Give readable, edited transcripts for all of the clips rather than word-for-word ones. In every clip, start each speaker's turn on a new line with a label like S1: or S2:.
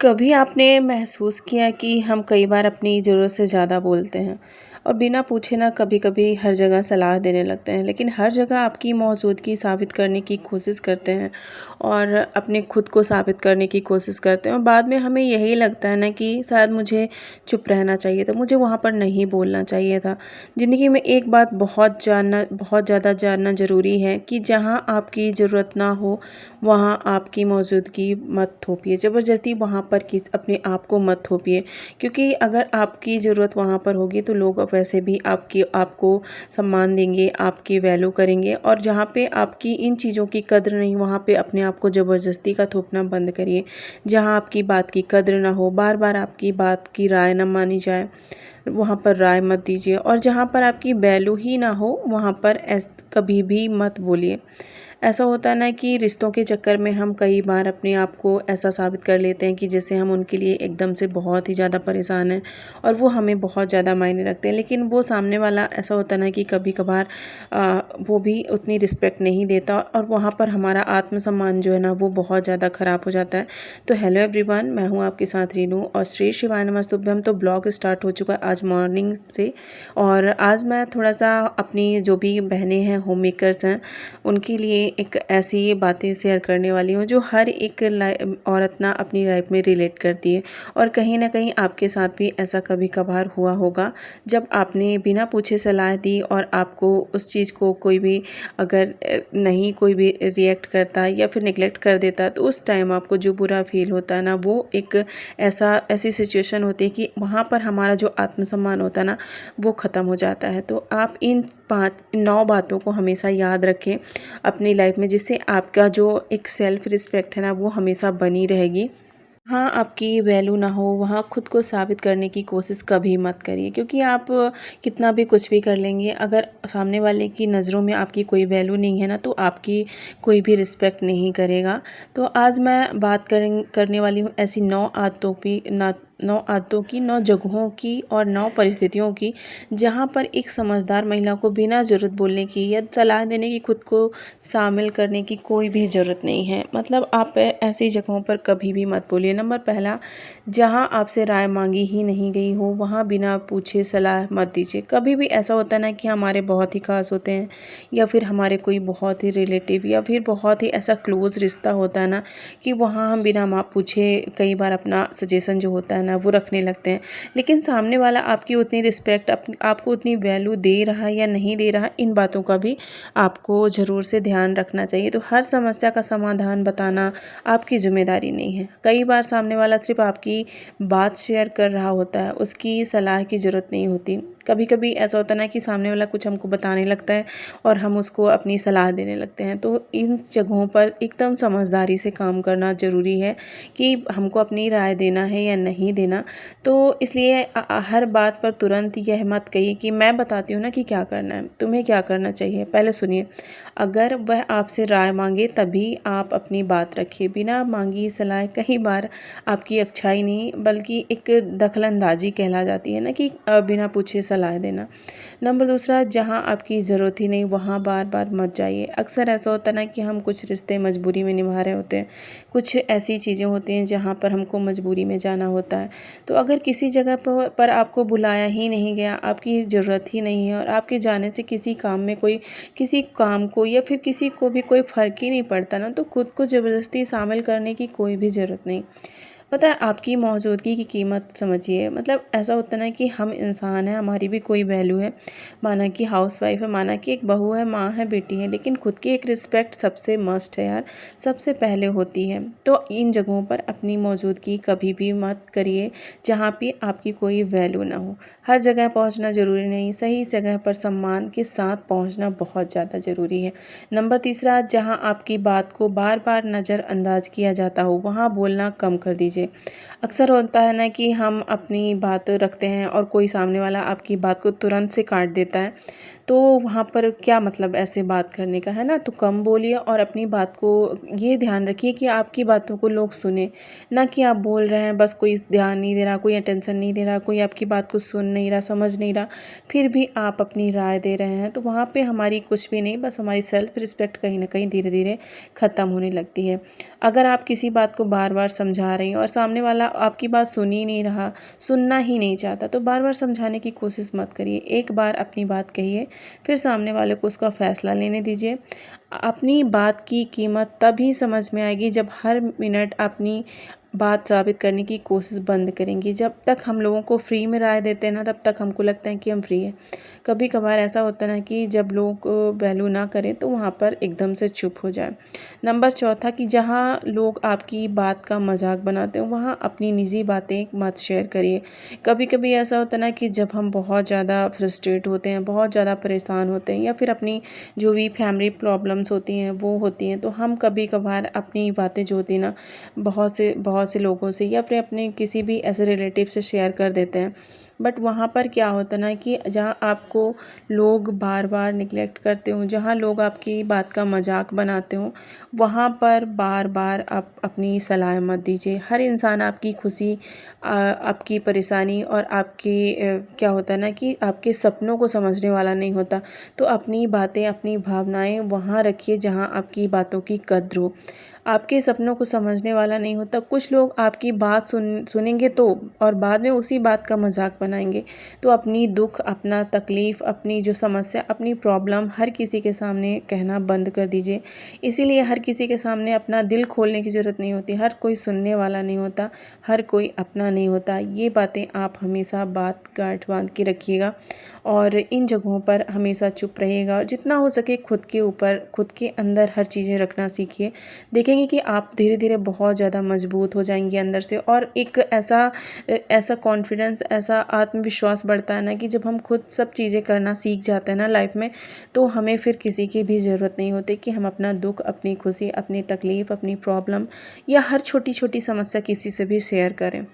S1: कभी आपने महसूस किया कि हम कई बार अपनी ज़रूरत से ज़्यादा बोलते हैं और बिना पूछे ना कभी-कभी हर जगह सलाह देने लगते हैं, लेकिन हर जगह आपकी मौजूदगी साबित करने की कोशिश करते हैं और अपने खुद को साबित करने की कोशिश करते हैं और बाद में हमें यही लगता है ना कि शायद मुझे चुप रहना चाहिए था, मुझे वहाँ पर नहीं बोलना चाहिए था। ज़िंदगी में एक बात बहुत ज़्यादा जानना ज़रूरी है कि जहाँ आपकी ज़रूरत ना हो, वहाँ आपकी मौजूदगी मत थोपिए, ज़बरदस्ती वहाँ पर अपने आप को मत थोपिए, क्योंकि अगर आपकी ज़रूरत वहाँ पर होगी तो लोग वैसे भी आपको सम्मान देंगे, आपकी वैल्यू करेंगे। और जहाँ पे आपकी इन चीज़ों की कद्र नहीं, वहाँ पे अपने आप को ज़बरदस्ती का थोपना बंद करिए। जहाँ आपकी बात की कद्र ना हो, बार बार आपकी बात की राय ना मानी जाए, वहाँ पर राय मत दीजिए। और जहाँ पर आपकी वैल्यू ही ना हो, वहाँ पर कभी भी मत बोलिए। ऐसा होता है ना कि रिश्तों के चक्कर में हम कई बार अपने आप को ऐसा साबित कर लेते हैं कि जैसे हम उनके लिए एकदम से बहुत ही ज़्यादा परेशान हैं और वो हमें बहुत ज़्यादा मायने रखते हैं, लेकिन वो सामने वाला ऐसा होता है ना कि कभी कभार वो भी उतनी रिस्पेक्ट नहीं देता और वहाँ पर हमारा आत्मसम्मान जो है ना वो बहुत ज़्यादा ख़राब हो जाता है। तो हेलो एवरीवन, मैं हूँ आपके साथ रीनू और श्री शिवाय नमस्तुभ्यम। तो ब्लॉग स्टार्ट हो चुका है आज मॉर्निंग से और आज मैं थोड़ा सा अपनी जो भी बहनें हैं, होम मेकर्स हैं, उनके लिए एक ऐसी बातें शेयर करने वाली हूँ जो हर एक औरत ना अपनी लाइफ में रिलेट करती है। और कहीं ना कहीं आपके साथ भी ऐसा कभी कभार हुआ होगा जब आपने बिना पूछे सलाह दी और आपको उस चीज़ को कोई भी अगर नहीं कोई भी रिएक्ट करता या फिर निगलेक्ट कर देता, तो उस टाइम आपको जो बुरा फील होता है ना, वो एक ऐसी सिचुएशन होती है कि वहाँ पर हमारा जो आत्मसम्मान होता है ना वो ख़त्म हो जाता है। तो आप इन 9 बातों को हमेशा याद रखें अपनी लाइफ में, जिससे आपका जो एक सेल्फ रिस्पेक्ट है ना वो हमेशा बनी रहेगी। हाँ, आपकी वैल्यू ना हो, वहाँ खुद को साबित करने की कोशिश कभी मत करिए, क्योंकि आप कितना भी कुछ भी कर लेंगे, अगर सामने वाले की नज़रों में आपकी कोई वैल्यू नहीं है ना, तो आपकी कोई भी रिस्पेक्ट नहीं करेगा। तो आज मैं बात करने वाली हूँ ऐसी 9 आदतों की, 9 जगहों की और 9 परिस्थितियों की, जहाँ पर एक समझदार महिला को बिना ज़रूरत बोलने की या सलाह देने की खुद को शामिल करने की कोई भी ज़रूरत नहीं है। मतलब आप ऐसी जगहों पर कभी भी मत बोलिए। नंबर पहला, जहाँ आपसे राय मांगी ही नहीं गई हो, वहाँ बिना पूछे सलाह मत दीजिए। कभी भी ऐसा होता है ना कि हमारे बहुत ही खास होते हैं या फिर हमारे कोई बहुत ही रिलेटिव या फिर बहुत ही ऐसा क्लोज़ रिश्ता होता है ना, कि वहाँ हम बिना पूछे कई बार अपना सजेशन जो होता है ना वो रखने लगते हैं। लेकिन सामने वाला आपकी उतनी रिस्पेक्ट, आपको उतनी वैल्यू दे रहा है या नहीं दे रहा, इन बातों का भी आपको ज़रूर से ध्यान रखना चाहिए। तो हर समस्या का समाधान बताना आपकी ज़िम्मेदारी नहीं है। कई बार सामने वाला सिर्फ आपकी बात शेयर कर रहा होता है, उसकी सलाह की ज़रूरत नहीं होती। कभी कभी ऐसा होता है ना कि सामने वाला कुछ हमको बताने लगता है और हम उसको अपनी सलाह देने लगते हैं। तो इन जगहों पर एकदम समझदारी से काम करना ज़रूरी है कि हमको अपनी राय देना है या नहीं देना। तो इसलिए हर बात पर तुरंत यह मत कहिए कि मैं बताती हूँ ना कि क्या करना है, तुम्हें क्या करना चाहिए, पहले सुनिए। अगर वह आपसे राय मांगे तभी आप अपनी बात रखिए। बिना मांगी सलाह कई बार आपकी अच्छाई नहीं बल्कि एक दखलंदाजी कहला जाती है ना, कि बिना पूछे सलाह देना। नंबर दूसरा, जहाँ आपकी ज़रूरत ही नहीं वहाँ बार बार मत जाइए। अक्सर ऐसा होता है ना कि हम कुछ रिश्ते मजबूरी में निभा रहे होते हैं, कुछ ऐसी चीज़ें होती हैं जहाँ पर हमको मजबूरी में जाना होता है। तो अगर किसी जगह पर आपको बुलाया ही नहीं गया, आपकी ज़रूरत ही नहीं है और आपके जाने से किसी काम को या फिर किसी को भी कोई फ़र्क ही नहीं पड़ता ना, तो खुद को ज़बरदस्ती शामिल करने की कोई भी ज़रूरत नहीं। पता है, आपकी मौजूदगी की कीमत समझिए। मतलब ऐसा होता है ना कि हम इंसान हैं, हमारी भी कोई वैल्यू है। माना कि हाउसवाइफ है, माना कि एक बहू है, माँ है, बेटी है, लेकिन खुद की एक रिस्पेक्ट सबसे मस्ट है यार, सबसे पहले होती है। तो इन जगहों पर अपनी मौजूदगी कभी भी मत करिए जहाँ पे आपकी कोई वैल्यू ना हो। हर जगह पहुँचना ज़रूरी नहीं, सही जगह पर सम्मान के साथ पहुँचना बहुत ज़्यादा ज़रूरी है। नंबर तीसरा, जहाँ आपकी बात को बार बार नज़रअंदाज किया जाता हो, वहाँ बोलना कम कर दीजिए। अक्सर होता है ना कि हम अपनी बात रखते हैं और कोई सामने वाला आपकी बात को तुरंत से काट देता है, तो वहाँ पर क्या मतलब ऐसे बात करने का, है ना। तो कम बोलिए और अपनी बात को ये ध्यान रखिए कि आपकी बातों को लोग सुने, ना कि आप बोल रहे हैं बस कोई ध्यान नहीं दे रहा, कोई अटेंशन नहीं दे रहा, कोई आपकी बात को सुन नहीं रहा, समझ नहीं रहा, फिर भी आप अपनी राय दे रहे हैं। तो वहाँ पे हमारी कुछ भी नहीं, बस हमारी सेल्फ रिस्पेक्ट कहीं ना कहीं धीरे धीरे ख़त्म होने लगती है। अगर आप किसी बात को बार बार समझा रही हैं और सामने वाला आपकी बात सुन ही नहीं रहा, सुनना ही नहीं चाहता, तो बार बार समझाने की कोशिश मत करिए। एक बार अपनी बात कहिए, फिर सामने वाले को उसका फ़ैसला लेने दीजिए। अपनी बात की कीमत तभी समझ में आएगी जब हर मिनट अपनी बात साबित करने की कोशिश बंद करेंगी। जब तक हम लोगों को फ्री में राय देते हैं ना, तब तक हमको लगता है कि हम फ्री हैं। कभी कभार ऐसा होता है ना कि जब लोग वैल्यू ना करें तो वहाँ पर एकदम से चुप हो जाए। नंबर चौथा कि जहाँ लोग आपकी बात का मजाक बनाते हो, वहाँ अपनी निजी बातें मत शेयर करिए। कभी कभी ऐसा होता है ना कि जब हम बहुत ज़्यादा फ्रस्ट्रेट होते हैं, बहुत ज़्यादा परेशान होते हैं, या फिर अपनी जो भी फैमिली प्रॉब्लम्स होती हैं वो होती हैं, तो हम कभी कभार अपनी बातें जो होती हैं ना बहुत से लोगों से या फिर अपने किसी भी ऐसे रिलेटिव से शेयर कर देते हैं। बट वहाँ पर क्या होता है ना कि जहाँ आपको लोग बार बार निगलेक्ट करते हो, जहाँ लोग आपकी बात का मजाक बनाते हो, वहाँ पर बार बार आप अपनी सलाह मत दीजिए। हर इंसान आपकी खुशी, आपकी परेशानी और आपकी क्या होता है ना कि आपके सपनों को समझने वाला नहीं होता। तो अपनी बातें, अपनी भावनाएं वहाँ रखिए जहाँ आपकी बातों की कद्र हो। आपके सपनों को समझने वाला नहीं होता। कुछ लोग आपकी बात सुनेंगे तो, और बाद में उसी बात का मजाक बनाएंगे। तो अपनी दुख, अपना तकलीफ़, अपनी जो समस्या, अपनी प्रॉब्लम हर किसी के सामने कहना बंद कर दीजिए। इसीलिए हर किसी के सामने अपना दिल खोलने की ज़रूरत नहीं होती। हर कोई सुनने वाला नहीं होता, हर कोई अपना नहीं होता। ये बातें आप हमेशा बात गांठ बांध के रखिएगा और इन जगहों पर हमेशा चुप रहिएगा। और जितना हो सके खुद के ऊपर, खुद के अंदर हर चीज़ें रखना सीखिए। देखेंगे कि आप धीरे धीरे बहुत ज़्यादा मजबूत हो जाएंगे अंदर से। और एक ऐसा कॉन्फिडेंस, ऐसा आत्मविश्वास बढ़ता है ना कि जब हम खुद सब चीज़ें करना सीख जाते हैं ना लाइफ में, तो हमें फिर किसी की भी ज़रूरत नहीं होती कि हम अपना दुख, अपनी खुशी, अपनी तकलीफ़, अपनी प्रॉब्लम या हर छोटी छोटी समस्या किसी से भी शेयर करें।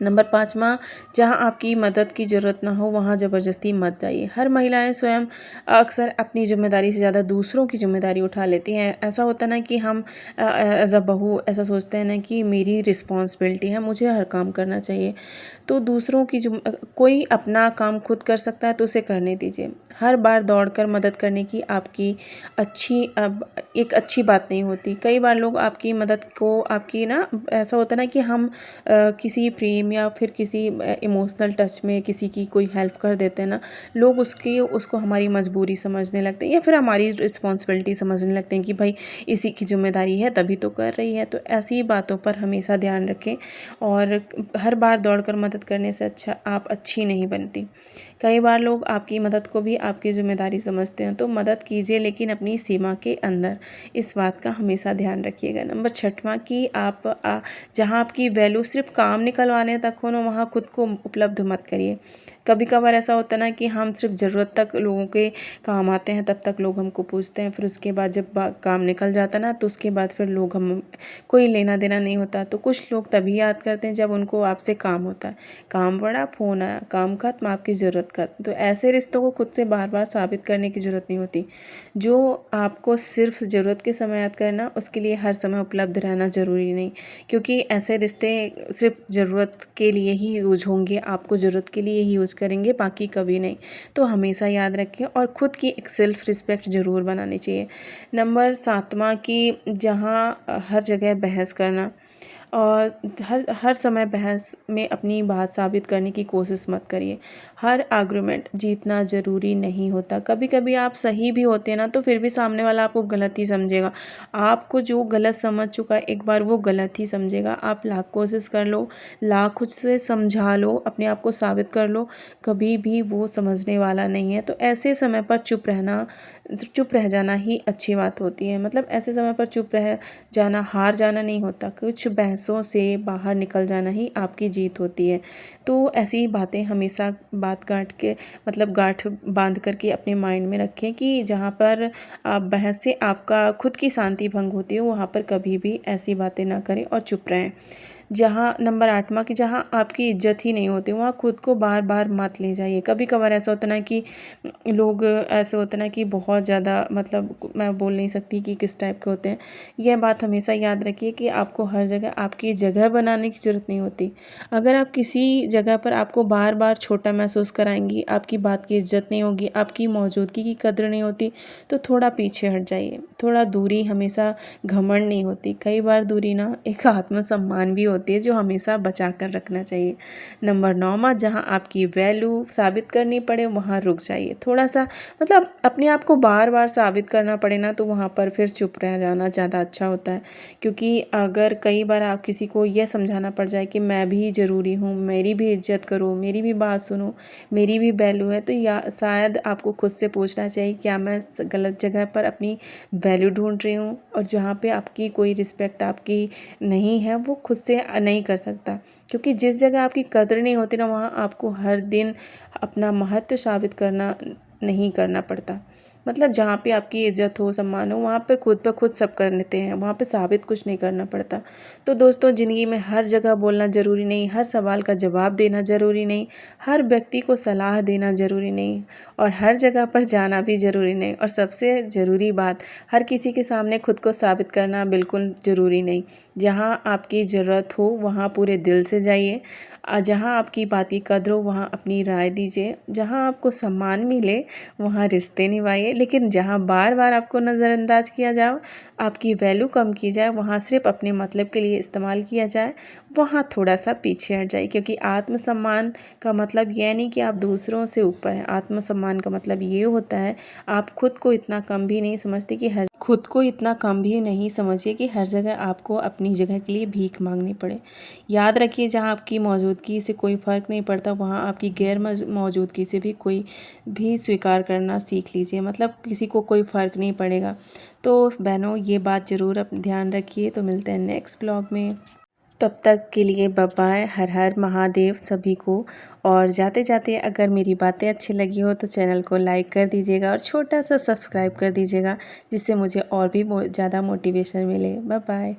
S1: नंबर 5वां, जहाँ आपकी मदद की ज़रूरत ना हो वहाँ ज़बरदस्ती मत जाइए। हर महिलाएं स्वयं अक्सर अपनी ज़िम्मेदारी से ज़्यादा दूसरों की ज़िम्मेदारी उठा लेती हैं। ऐसा होता है ना कि हम एज अ बहू ऐसा सोचते हैं ना कि मेरी रिस्पॉन्सिबिलिटी है, मुझे हर काम करना चाहिए। तो दूसरों की कोई अपना काम खुद कर सकता है तो उसे करने दीजिए। हर बार दौड़कर मदद करने की आपकी एक अच्छी बात नहीं होती। कई बार लोग आपकी मदद को, आपकी ना ऐसा होता है ना कि हम किसी प्रेम या फिर किसी इमोशनल टच में किसी की कोई हेल्प कर देते हैं ना, लोग उसको हमारी मजबूरी समझने लगते हैं या फिर हमारी रिस्पॉन्सिबिलिटी समझने लगते हैं कि भाई इसी की जिम्मेदारी है तभी तो कर रही है। तो ऐसी बातों पर हमेशा ध्यान रखें। और हर बार दौड़कर मदद करने से अच्छा आप अच्छी नहीं बनती। कई बार लोग आपकी मदद को भी आपकी जिम्मेदारी समझते हैं, तो मदद कीजिए लेकिन अपनी सीमा के अंदर। इस बात का हमेशा ध्यान रखिएगा। नंबर 6वां कि आप जहाँ आपकी वैल्यू सिर्फ काम निकलवाने तक हो ना, वहाँ खुद को उपलब्ध मत करिए। कभी कभार ऐसा होता है ना कि हम सिर्फ ज़रूरत तक लोगों के काम आते हैं, तब तक लोग हमको पूछते हैं। फिर उसके बाद जब काम निकल जाता है ना, तो उसके बाद फिर लोग हम कोई लेना देना नहीं होता। तो कुछ लोग तभी याद करते हैं जब उनको आपसे काम होता है। काम पड़ा, फ़ोन आया, काम खत्म, आपकी ज़रूरत खत्म। तो ऐसे रिश्तों को खुद से बार बार साबित करने की ज़रूरत नहीं होती। जो आपको सिर्फ ज़रूरत के समय याद करना, उसके लिए हर समय उपलब्ध रहना ज़रूरी नहीं। क्योंकि ऐसे रिश्ते सिर्फ ज़रूरत के लिए ही यूज होंगे, आपको ज़रूरत के लिए ही यूज करेंगे, बाकी कभी नहीं। तो हमेशा याद रखें और ख़ुद की एक सेल्फ रिस्पेक्ट ज़रूर बनानी चाहिए। नंबर 7वां कि जहाँ हर जगह बहस करना और हर समय बहस में अपनी बात साबित करने की कोशिश मत करिए। हर आर्गुमेंट जीतना ज़रूरी नहीं होता। कभी कभी आप सही भी होते हैं ना, तो फिर भी सामने वाला आपको गलत ही समझेगा। आपको जो गलत समझ चुका है एक बार, वो गलत ही समझेगा। आप लाख कोशिश कर लो, लाख खुद से समझा लो, अपने आप को साबित कर लो, कभी भी वो समझने वाला नहीं है। तो ऐसे समय पर चुप रह जाना ही अच्छी बात होती है। मतलब ऐसे समय पर चुप रह जाना हार जाना नहीं होता। कुछ बहसों से बाहर निकल जाना ही आपकी जीत होती है। तो ऐसी बातें हमेशा गांठ बांध करके अपने माइंड में रखें कि जहाँ पर बहस से आपका खुद की शांति भंग होती है, वहाँ पर कभी भी ऐसी बातें ना करें और चुप रहें। जहाँ नंबर 8वां कि जहाँ आपकी इज्जत ही नहीं होती, वहाँ खुद को बार बार मत ले जाइए। कभी कभार ऐसा होता ना कि लोग ऐसे होते ना कि बहुत ज़्यादा, मतलब मैं बोल नहीं सकती कि किस टाइप के होते हैं। यह बात हमेशा याद रखिए कि आपको हर जगह आपकी जगह बनाने की ज़रूरत नहीं होती। अगर आप किसी जगह पर आपको बार बार छोटा महसूस कराएंगी, आपकी बात की इज्जत नहीं होगी, आपकी मौजूदगी की कद्र नहीं होती, तो थोड़ा पीछे हट जाइए। थोड़ा दूरी हमेशा घमंड नहीं होती, कई बार दूरी ना एक आत्मसम्मान भी होती है जो हमेशा बचा कर रखना चाहिए। नंबर 9 मत जहाँ आपकी वैल्यू साबित करनी पड़े वहाँ रुक जाइए। थोड़ा सा मतलब अपने आप को बार बार साबित करना पड़े ना तो वहाँ पर फिर चुप रह जाना ज़्यादा अच्छा होता है, क्योंकि अगर कई बार आप किसी को यह समझाना पड़ जाए कि मैं भी ज़रूरी हूँ, मेरी भी इज्जत करो, मेरी भी बात सुनो, मेरी भी वैल्यू है, तो या शायद आपको खुद से पूछना चाहिए क्या मैं गलत जगह पर अपनी वैल्यू ढूंढ रही हूँ, और जहाँ पे आपकी कोई रिस्पेक्ट आपकी नहीं है वो खुद से नहीं कर सकता। क्योंकि जिस जगह आपकी कदर नहीं होती ना वहाँ आपको हर दिन अपना महत्व साबित करना नहीं करना पड़ता। मतलब जहाँ पे आपकी इज्जत हो, सम्मान हो, वहाँ पर खुद ब खुद सब कर लेते हैं, वहाँ पे साबित कुछ नहीं करना पड़ता। तो दोस्तों ज़िंदगी में हर जगह बोलना ज़रूरी नहीं, हर सवाल का जवाब देना ज़रूरी नहीं, हर व्यक्ति को सलाह देना ज़रूरी नहीं, और हर जगह पर जाना भी ज़रूरी नहीं, और सबसे ज़रूरी बात हर किसी के सामने खुद को साबित करना बिल्कुल ज़रूरी नहीं। जहाँ आपकी ज़रूरत हो वहाँ पूरे दिल से जाइए, जहाँ आपकी बात की कदर हो वहाँ अपनी राय दीजिए, जहाँ आपको सम्मान मिले वहाँ रिश्ते निभाइए, लेकिन जहाँ बार बार आपको नज़रअंदाज किया जाए, आपकी वैल्यू कम की जाए, वहाँ सिर्फ अपने मतलब के लिए इस्तेमाल किया जाए, वहाँ थोड़ा सा पीछे हट जाइए। क्योंकि आत्मसम्मान का मतलब यह नहीं कि आप दूसरों से ऊपर हैं, आत्मसम्मान का मतलब ये होता है आप खुद को इतना कम भी नहीं समझते कि हर जगह आपको अपनी जगह के लिए भीख मांगनी पड़े। याद रखिए जहाँ आपकी मौजूदगी से कोई फ़र्क नहीं पड़ता वहाँ आपकी गैर मौजूदगी से भी कोई भी स्वीकार करना सीख लीजिए, मतलब किसी को कोई फ़र्क नहीं पड़ेगा। तो बहनों ये बात ज़रूर अपने ध्यान रखिए। तो मिलते हैं नेक्स्ट ब्लॉग में, तब तक के लिए बाय बाय। हर हर महादेव सभी को। और जाते जाते अगर मेरी बातें अच्छी लगी हो तो चैनल को लाइक कर दीजिएगा और छोटा सा सब्सक्राइब कर दीजिएगा, जिससे मुझे और भी ज़्यादा मोटिवेशन मिले। Bye bye.